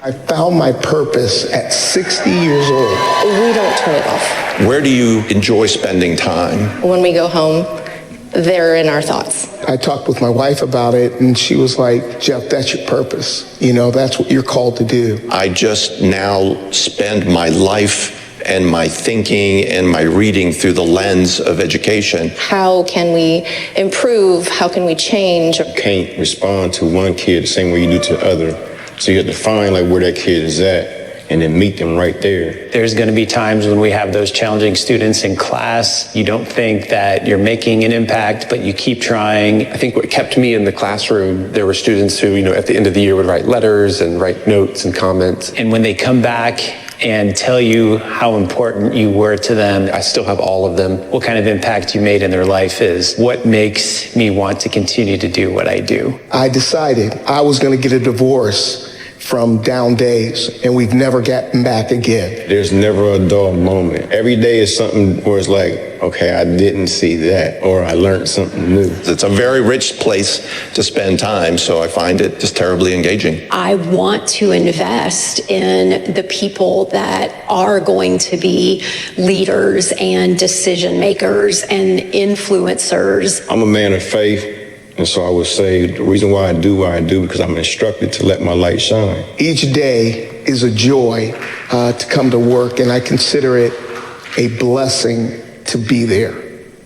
I found my purpose at 60 years old. We don't turn it off. Where do you enjoy spending time? When we go home, they're in our thoughts. I talked with my wife about it, and she was like, Jeff, that's your purpose. You know, that's what you're called to do. I just now spend my life and my thinking and my reading through the lens of education. How can we improve? How can we change? You can't respond to one kid the same way you do to the other. So you have to find like where that kid is at and then meet them right there. There's going to be times when we have those challenging students in class. You don't think that you're making an impact, but you keep trying. I think what kept me in the classroom, there were students who, at the end of the year would write letters and write notes and comments. And when they come back and tell you how important you were to them, I still have all of them. what kind of impact you made in their life is what makes me want to continue to do what I do. I decided I was going to get a divorce from down days, and we've never gotten back again. There's never a dull moment. Every day is something where it's like, okay, I didn't see that, or I learned something new. It's a very rich place to spend time, so I find it just terribly engaging. I want to invest in the people that are going to be leaders and decision makers and influencers. I'm a man of faith. And so I would say the reason why I do what I do because I'm instructed to let my light shine. Each day is a joy to come to work, and I consider it a blessing to be there,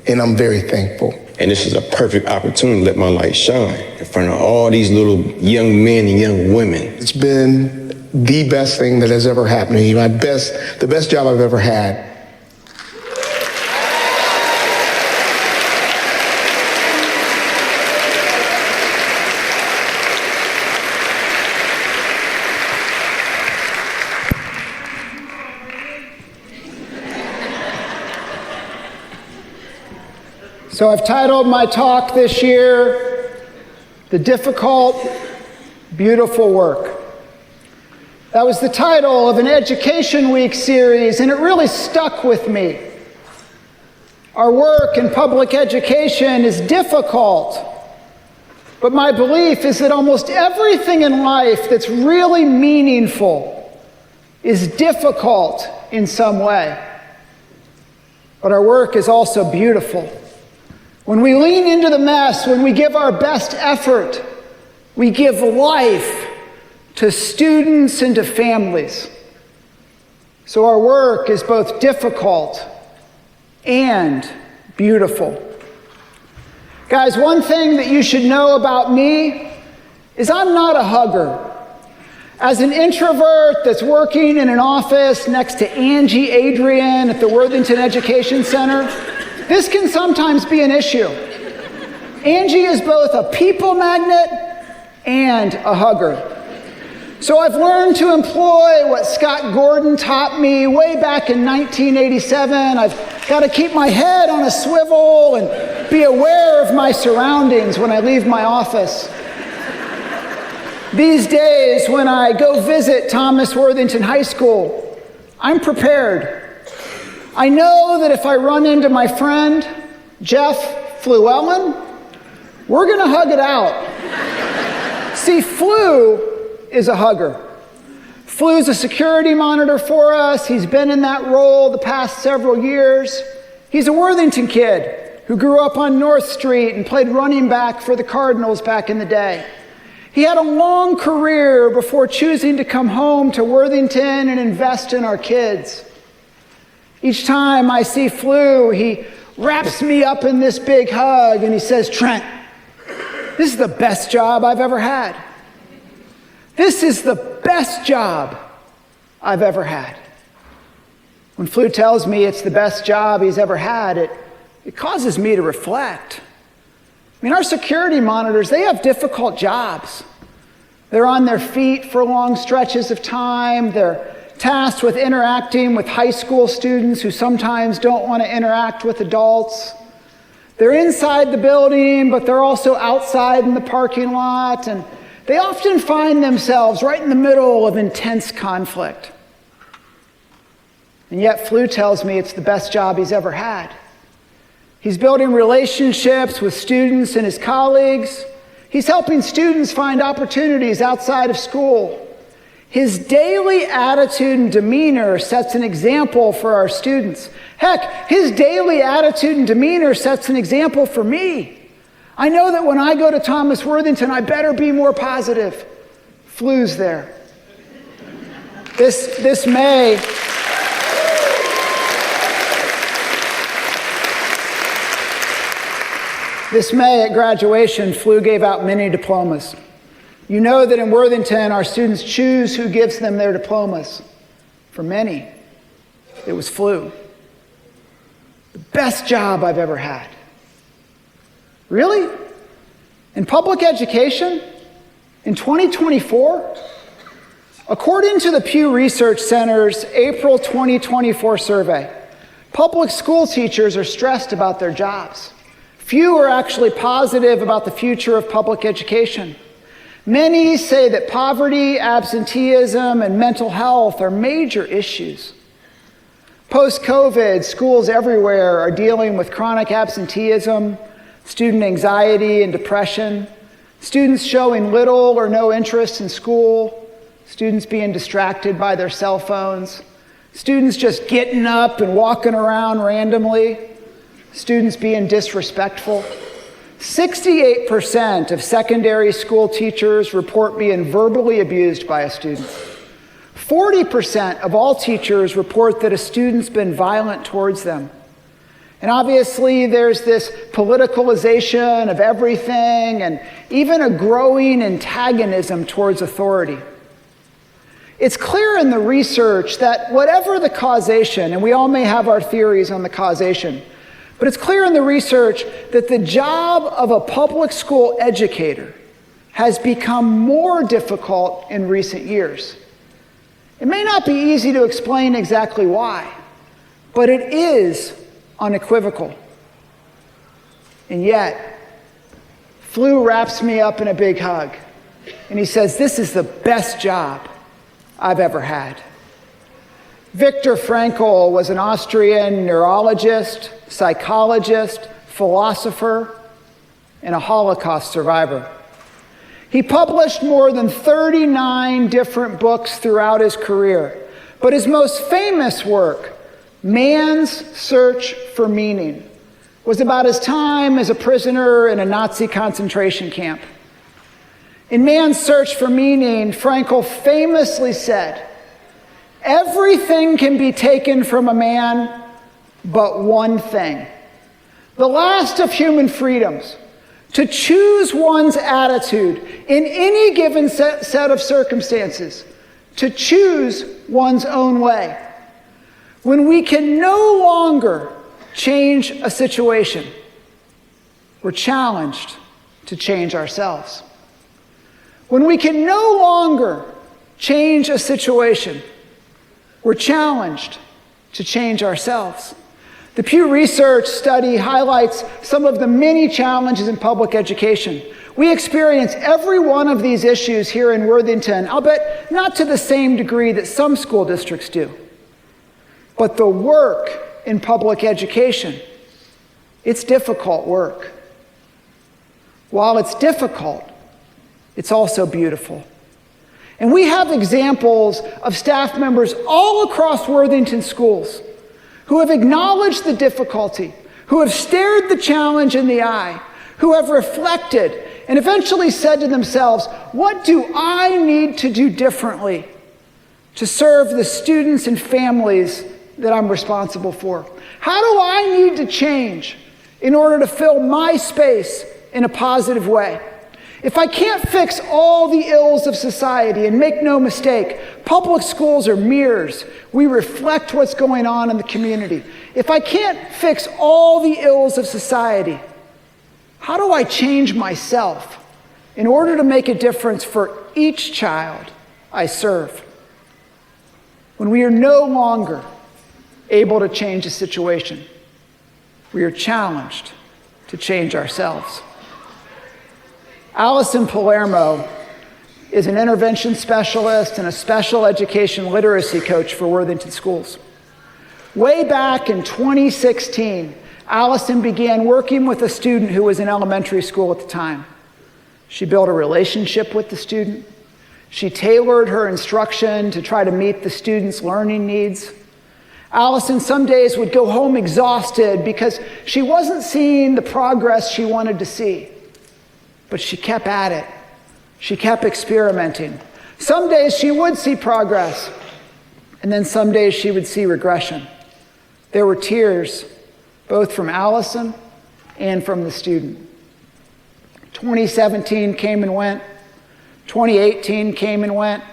and I'm very thankful. And this is a perfect opportunity to let my light shine in front of all these little young men and young women. It's been the best thing that has ever happened to me, the best job I've ever had. So I've titled my talk this year, The Difficult, Beautiful Work. That was the title of an Education Week series, and it really stuck with me. Our work in public education is difficult, but my belief is that almost everything in life that's really meaningful is difficult in some way. But our work is also beautiful. When we lean into the mess, when we give our best effort, we give life to students and to families. So our work is both difficult and beautiful. Guys, one thing that you should know about me is I'm not a hugger. As an introvert that's working in an office next to Angie Adrian at the Worthington Education Center, this can sometimes be an issue. Angie is both a people magnet and a hugger. So I've learned to employ what Scott Gordon taught me way back in 1987. I've got to keep my head on a swivel and be aware of my surroundings when I leave my office. These days, when I go visit Thomas Worthington High School, I'm prepared. I know that if I run into my friend, Jeff Flewellen, we're going to hug it out. See, Flew is a hugger. Flew's a security monitor for us. He's been in that role the past several years. He's a Worthington kid who grew up on North Street and played running back for the Cardinals back in the day. He had a long career before choosing to come home to Worthington and invest in our kids. Each time I see Flew, he wraps me up in this big hug and he says, "Trent, this is the best job I've ever had. This is the best job I've ever had." When Flew tells me it's the best job he's ever had, it causes me to reflect. I mean, our security monitors, they have difficult jobs. They're on their feet for long stretches of time. They're tasked with interacting with high school students who sometimes don't want to interact with adults. They're inside the building, but they're also outside in the parking lot, and they often find themselves right in the middle of intense conflict. And yet Flew tells me it's the best job he's ever had. He's building relationships with students and his colleagues. He's helping students find opportunities outside of school. His daily attitude and demeanor sets an example for our students. Heck, his daily attitude and demeanor sets an example for me. I know that when I go to Thomas Worthington, I better be more positive. Flu's there. This May, at graduation, Flu gave out many diplomas. You know that in Worthington, our students choose who gives them their diplomas. For many, it was Flu. The best job I've ever had. Really? In public education? In 2024? According to the Pew Research Center's April 2024 survey, public school teachers are stressed about their jobs. Few are actually positive about the future of public education. Many say that poverty, absenteeism, and mental health are major issues. Post-COVID, schools everywhere are dealing with chronic absenteeism, student anxiety and depression, students showing little or no interest in school, students being distracted by their cell phones, students just getting up and walking around randomly, students being disrespectful. 68% of secondary school teachers report being verbally abused by a student. 40% of all teachers report that a student's been violent towards them. And obviously there's this politicalization of everything and even a growing antagonism towards authority. It's clear in the research that whatever the causation, and we all may have our theories on the causation, but it's clear in the research that the job of a public school educator has become more difficult in recent years. It may not be easy to explain exactly why, but it is unequivocal. And yet, Flu wraps me up in a big hug, and he says, "This is the best job I've ever had." Viktor Frankl was an Austrian neurologist, psychologist, philosopher, and a Holocaust survivor. He published more than 39 different books throughout his career, but his most famous work, Man's Search for Meaning, was about his time as a prisoner in a Nazi concentration camp. In Man's Search for Meaning, Frankl famously said, "Everything can be taken from a man but one thing, the last of human freedoms, to choose one's attitude in any given set of circumstances, to choose one's own way. When we can no longer change a situation, we're challenged to change ourselves. When we can no longer change a situation, we're challenged to change ourselves." The Pew Research study highlights some of the many challenges in public education. We experience every one of these issues here in Worthington, albeit not to the same degree that some school districts do. But the work in public education, it's difficult work. While it's difficult, it's also beautiful. And we have examples of staff members all across Worthington schools who have acknowledged the difficulty, who have stared the challenge in the eye, who have reflected and eventually said to themselves, "What do I need to do differently to serve the students and families that I'm responsible for? How do I need to change in order to fill my space in a positive way?" If I can't fix all the ills of society, and make no mistake, public schools are mirrors. We reflect what's going on in the community. If I can't fix all the ills of society, how do I change myself in order to make a difference for each child I serve? When we are no longer able to change a situation, we are challenged to change ourselves. Allison Palermo is an intervention specialist and a special education literacy coach for Worthington Schools. Way back in 2016, Allison began working with a student who was in elementary school at the time. She built a relationship with the student. She tailored her instruction to try to meet the students' learning needs. Allison some days would go home exhausted because she wasn't seeing the progress she wanted to see. But she kept at it. She kept experimenting. Some days she would see progress, and then some days she would see regression. There were tears, both from Allison and from the student. 2017 came and went. 2018 came and went.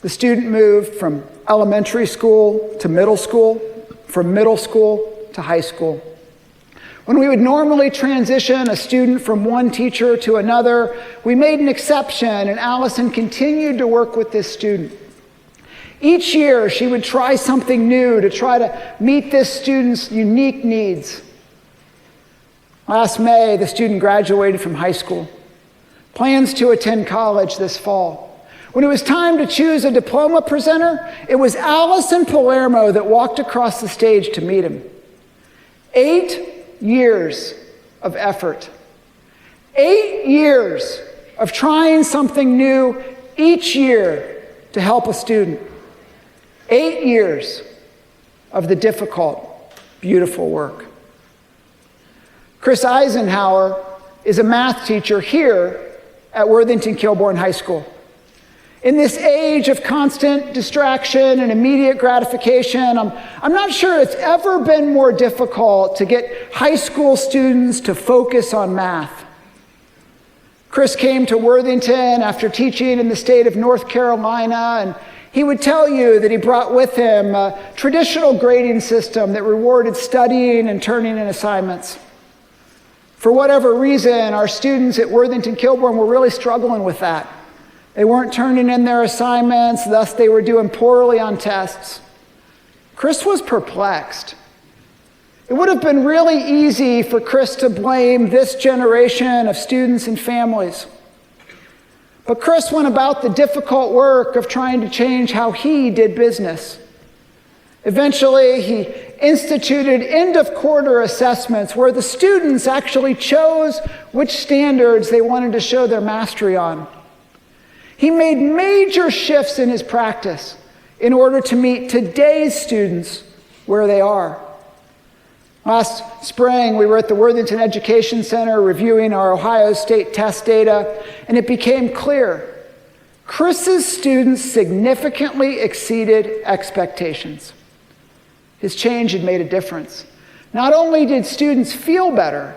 The student moved from elementary school to middle school, from middle school to high school. When we would normally transition a student from one teacher to another, we made an exception, and Allison continued to work with this student. Each year, she would try something new to try to meet this student's unique needs. Last May, the student graduated from high school. Plans to attend college this fall. When it was time to choose a diploma presenter, it was Allison Palermo that walked across the stage to meet him. 8 years of effort. 8 years of trying something new each year to help a student. 8 years of the difficult, beautiful work. Chris Eisenhower is a math teacher here at Worthington Kilbourne High School. In this age of constant distraction and immediate gratification, I'm not sure it's ever been more difficult to get high school students to focus on math. Chris came to Worthington after teaching in the state of North Carolina, and he would tell you that he brought with him a traditional grading system that rewarded studying and turning in assignments. For whatever reason, our students at Worthington Kilbourne were really struggling with that. They weren't turning in their assignments, thus they were doing poorly on tests. Chris was perplexed. It would have been really easy for Chris to blame this generation of students and families. But Chris went about the difficult work of trying to change how he did business. Eventually, he instituted end-of-quarter assessments where the students actually chose which standards they wanted to show their mastery on. He made major shifts in his practice in order to meet today's students where they are. Last spring, we were at the Worthington Education Center reviewing our Ohio State test data, and it became clear Chris's students significantly exceeded expectations. His change had made a difference. Not only did students feel better,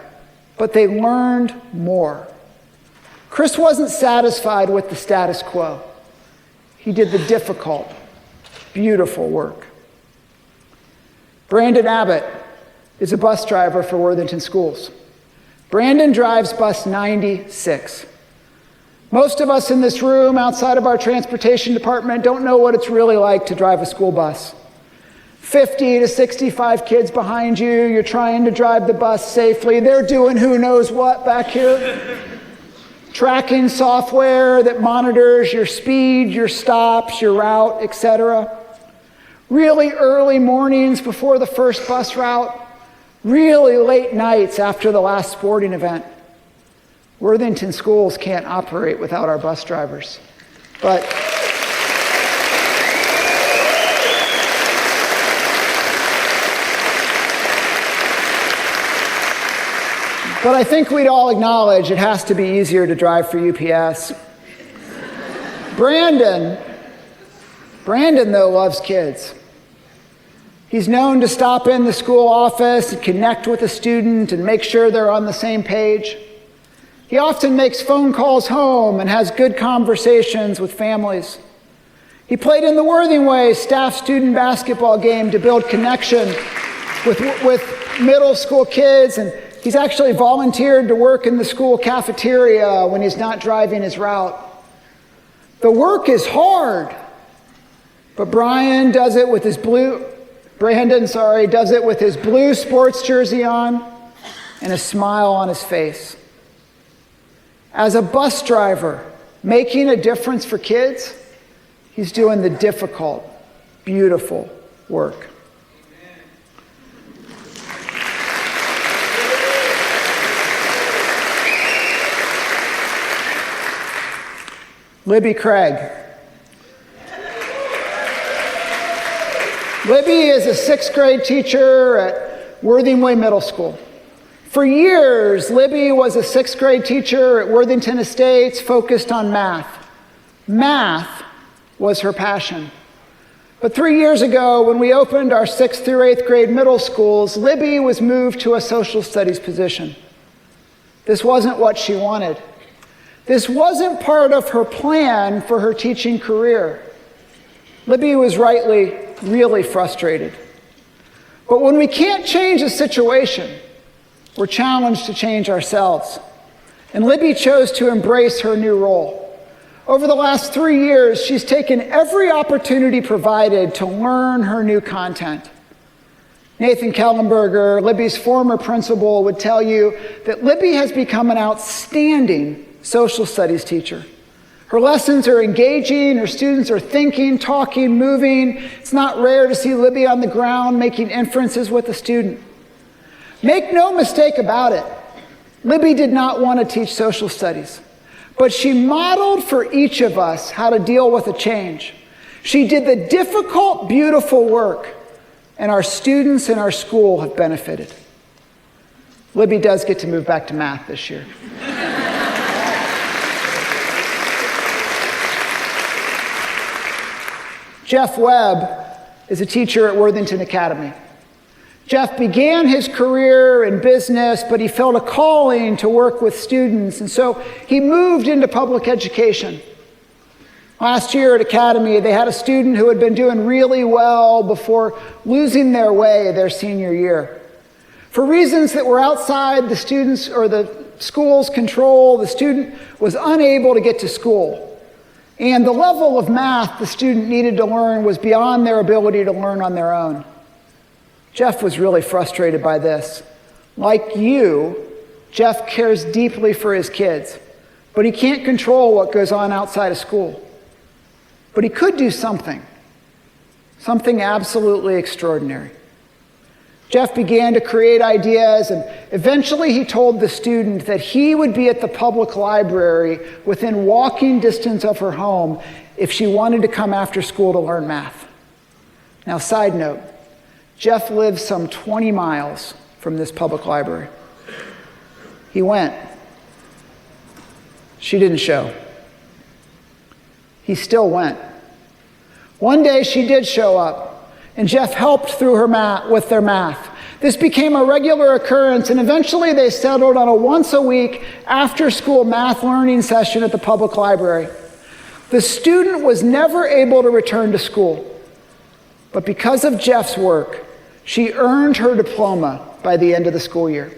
but they learned more. Chris wasn't satisfied with the status quo. He did the difficult, beautiful work. Brandon Abbott is a bus driver for Worthington Schools. Brandon drives bus 96. Most of us in this room, outside of our transportation department, don't know what it's really like to drive a school bus. 50 to 65 kids behind you, you're trying to drive the bus safely. They're doing who knows what back here. Tracking software that monitors your speed, your stops, your route, etc. Really early mornings before the first bus route. Really late nights after the last sporting event. Worthington Schools can't operate without our bus drivers. But I think we'd all acknowledge it has to be easier to drive for UPS. Brandon, though, loves kids. He's known to stop in the school office and connect with a student and make sure they're on the same page. He often makes phone calls home and has good conversations with families. He played in the Worthing Way staff-student basketball game to build connection with middle school kids, and he's actually volunteered to work in the school cafeteria when he's not driving his route. The work is hard, but Brandon does it with his blue sports jersey on and a smile on his face. As a bus driver, making a difference for kids, he's doing the difficult, beautiful work. Libby Craig Libby is a sixth grade teacher at Worthing Way Middle School. For years, Libby was a sixth grade teacher at Worthington Estates focused on math. Math was her passion. But 3 years ago, when we opened our 6th through 8th grade middle schools, Libby was moved to a social studies position. This wasn't what she wanted. This wasn't part of her plan for her teaching career. Libby was rightly really frustrated. But when we can't change a situation, we're challenged to change ourselves. And Libby chose to embrace her new role. Over the last 3 years, she's taken every opportunity provided to learn her new content. Nathan Kellenberger, Libby's former principal, would tell you that Libby has become an outstanding social studies teacher. Her lessons are engaging, her students are thinking, talking, moving. It's not rare to see Libby on the ground making inferences with a student. Make no mistake about it, Libby did not want to teach social studies, but she modeled for each of us how to deal with a change. She did the difficult, beautiful work, and our students in our school have benefited. Libby does get to move back to math this year. Jeff Webb is a teacher at Worthington Academy. Jeff began his career in business, but he felt a calling to work with students, and so he moved into public education. Last year at Academy, they had a student who had been doing really well before losing their way their senior year. For reasons that were outside the students' or the school's control, the student was unable to get to school. And the level of math the student needed to learn was beyond their ability to learn on their own. Jeff was really frustrated by this. Like you, Jeff cares deeply for his kids, but he can't control what goes on outside of school. But he could do something absolutely extraordinary. Jeff began to create ideas, and eventually he told the student that he would be at the public library within walking distance of her home if she wanted to come after school to learn math. Now, side note, Jeff lives some 20 miles from this public library. He went. She didn't show. He still went. One day she did show up, and Jeff helped through her with their math. This became a regular occurrence, and eventually they settled on a once-a-week after-school math learning session at the public library. The student was never able to return to school, but because of Jeff's work, she earned her diploma by the end of the school year.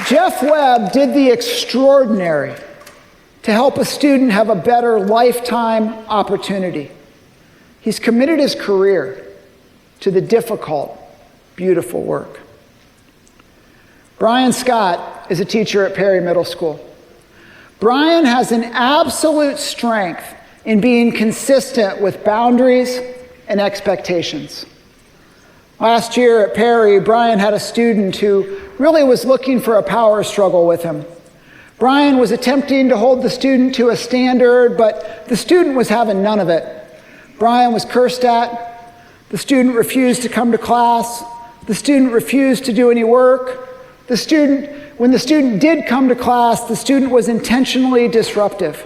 Jeff Webb did the extraordinary to help a student have a better lifetime opportunity. He's committed his career to the difficult, beautiful work. Brian Scott is a teacher at Perry Middle School. Brian has an absolute strength in being consistent with boundaries and expectations. Last year at Perry, Brian had a student who really was looking for a power struggle with him. Brian was attempting to hold the student to a standard, but the student was having none of it. Brian was cursed at. The student refused to come to class. The student refused to do any work. When the student did come to class, the student was intentionally disruptive.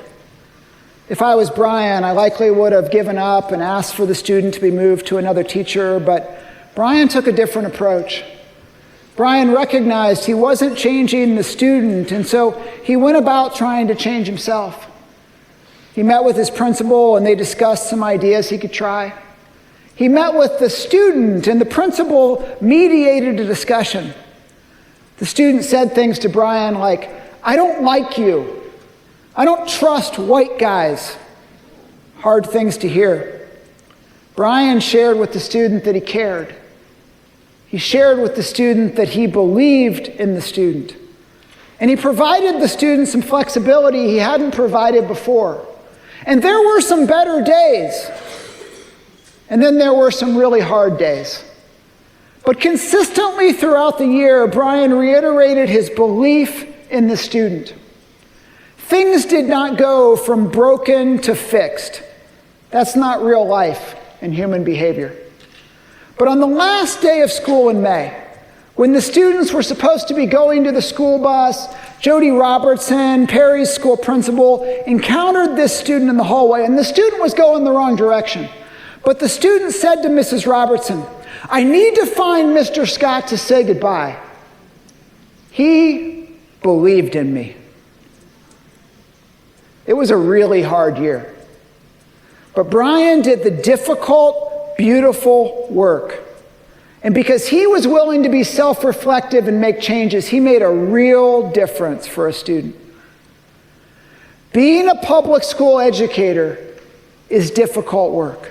If I was Brian, I likely would have given up and asked for the student to be moved to another teacher, but Brian took a different approach. Brian recognized he wasn't changing the student, and so he went about trying to change himself. He met with his principal, and they discussed some ideas he could try. He met with the student, and the principal mediated a discussion. The student said things to Brian like, "I don't like you. I don't trust white guys." Hard things to hear. Brian shared with the student that he cared. He shared with the student that he believed in the student. And he provided the student some flexibility he hadn't provided before. And there were some better days. And then there were some really hard days. But consistently throughout the year, Brian reiterated his belief in the student. Things did not go from broken to fixed. That's not real life and human behavior. But on the last day of school in May, when the students were supposed to be going to the school bus, Jody Robertson, Perry's school principal, encountered this student in the hallway, and the student was going the wrong direction. But the student said to Mrs. Robertson, "I need to find Mr. Scott to say goodbye. He believed in me." It was a really hard year. But Brian did the difficult, beautiful work. And because he was willing to be self-reflective and make changes, he made a real difference for a student. Being a public school educator is difficult work.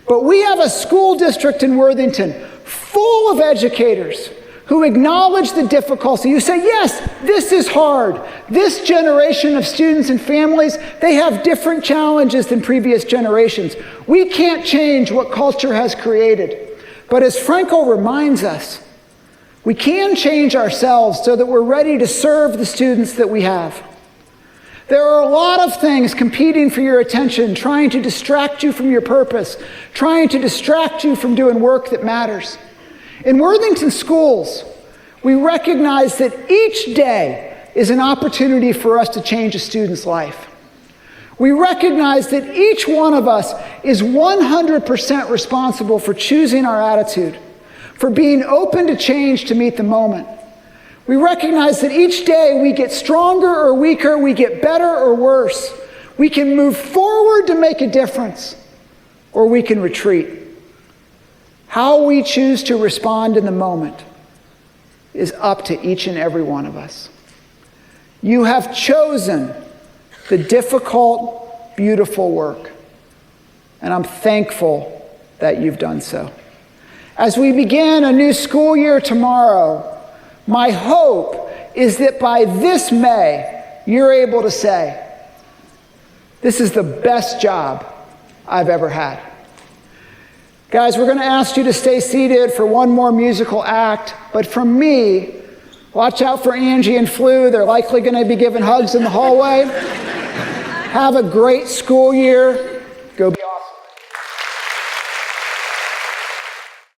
But we have a school district in Worthington full of educators who acknowledge the difficulty. You say, yes, this is hard. This generation of students and families, they have different challenges than previous generations. We can't change what culture has created. But as Frankel reminds us, we can change ourselves so that we're ready to serve the students that we have. There are a lot of things competing for your attention, trying to distract you from your purpose, trying to distract you from doing work that matters. In Worthington schools, we recognize that each day is an opportunity for us to change a student's life. We recognize that each one of us is 100% responsible for choosing our attitude, for being open to change to meet the moment. We recognize that each day we get stronger or weaker, we get better or worse. We can move forward to make a difference, or we can retreat. How we choose to respond in the moment is up to each and every one of us. You have chosen the difficult, beautiful work, and I'm thankful that you've done so. As we begin a new school year tomorrow, my hope is that by this May, you're able to say, this is the best job I've ever had. Guys, we're going to ask you to stay seated for one more musical act, but from me, watch out for Angie and Flu. They're likely going to be giving hugs in the hallway. Have a great school year.